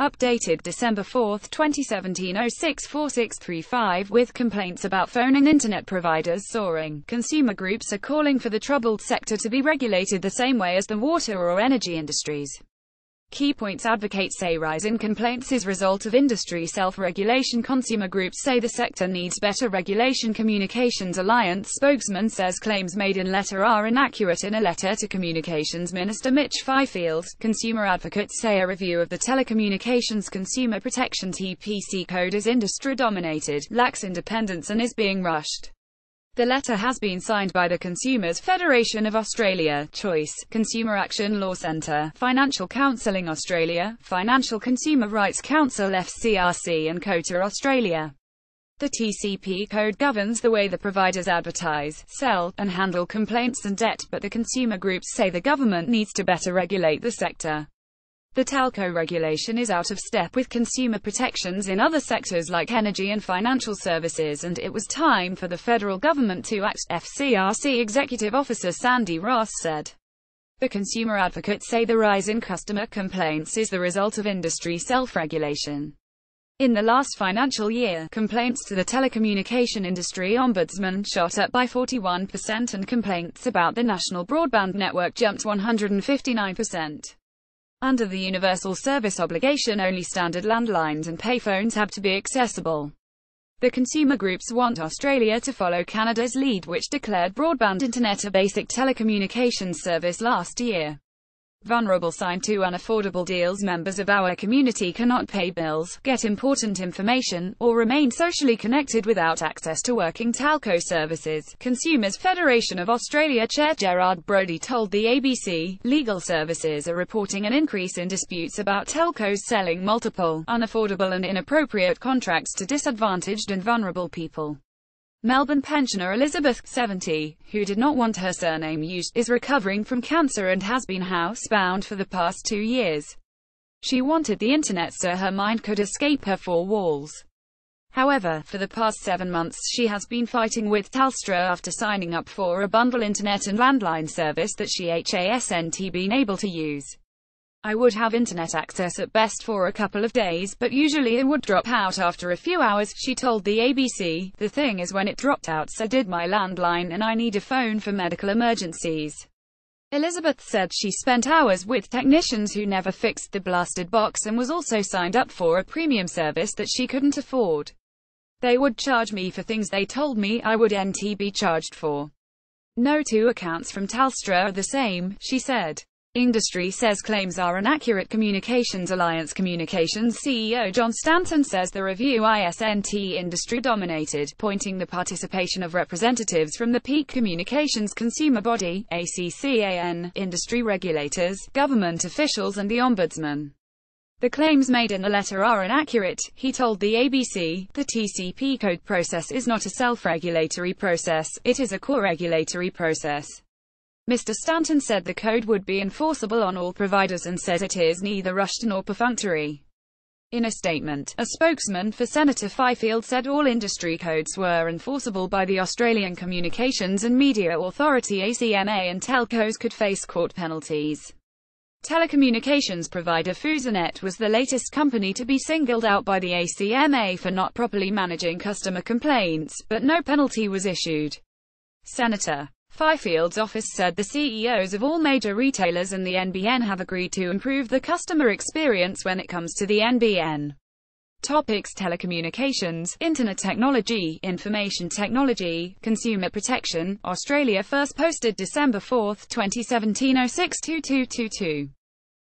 Updated December 4, 2017 064635 with complaints about phone and internet providers soaring. Consumer groups are calling for the troubled sector to be regulated the same way as the water or energy industries. Key points advocates say rise in complaints is result of industry self-regulation. Consumer groups say the sector needs better regulation. Communications Alliance spokesman says claims made in letter are inaccurate. In a letter to Communications Minister Mitch Fifield, consumer advocates say a review of the Telecommunications Consumer Protection (TPC) code is industry-dominated, lacks independence and is being rushed. The letter has been signed by the Consumers Federation of Australia, Choice, Consumer Action Law Centre, Financial Counselling Australia, Financial Consumer Rights Council FCRC and COTA Australia. The TCP code governs the way the providers advertise, sell, and handle complaints and debt, but the consumer groups say the government needs to better regulate the sector. The telco regulation is out of step with consumer protections in other sectors like energy and financial services, and it was time for the federal government to act, FCRC Executive Officer Sandy Ross said. The consumer advocates say the rise in customer complaints is the result of industry self-regulation. In the last financial year, complaints to the telecommunication industry ombudsman shot up by 41% and complaints about the national broadband network jumped 159%. Under the universal service obligation, only standard landlines and payphones have to be accessible. The consumer groups want Australia to follow Canada's lead, which declared broadband internet a basic telecommunications service last year. Vulnerable signed to unaffordable deals. Members of our community cannot pay bills, get important information, or remain socially connected without access to working telco services. Consumers Federation of Australia Chair Gerard Brody told the ABC, legal services are reporting an increase in disputes about telcos selling multiple, unaffordable and inappropriate contracts to disadvantaged and vulnerable people. Melbourne pensioner Elizabeth, 70, who did not want her surname used, is recovering from cancer and has been housebound for the past 2 years. She wanted the internet so her mind could escape her four walls. However, for the past 7 months she has been fighting with Telstra after signing up for a bundle internet and landline service that she hasn't been able to use. I would have internet access at best for a couple of days, but usually it would drop out after a few hours, she told the ABC. The thing is, when it dropped out, so did my landline, and I need a phone for medical emergencies. Elizabeth said she spent hours with technicians who never fixed the blasted box and was also signed up for a premium service that she couldn't afford. They would charge me for things they told me I wouldn't be charged for. No two accounts from Telstra are the same, she said. Industry says claims are inaccurate. Communications Alliance Communications CEO John Stanton says the review isn't industry-dominated, pointing the participation of representatives from the peak communications consumer body, ACCAN, industry regulators, government officials and the ombudsman. The claims made in the letter are inaccurate, he told the ABC. The TCP code process is not a self-regulatory process, it is a co-regulatory process. Mr. Stanton said the code would be enforceable on all providers and says it is neither rushed nor perfunctory. In a statement, a spokesman for Senator Fifield said all industry codes were enforceable by the Australian Communications and Media Authority (ACMA) and telcos could face court penalties. Telecommunications provider Fusionet was the latest company to be singled out by the ACMA for not properly managing customer complaints, but no penalty was issued. Senator Fifield's office said the CEOs of all major retailers and the NBN have agreed to improve the customer experience when it comes to the NBN. Topics: telecommunications, internet technology, information technology, consumer protection. Australia first posted December 4, 2017 062222.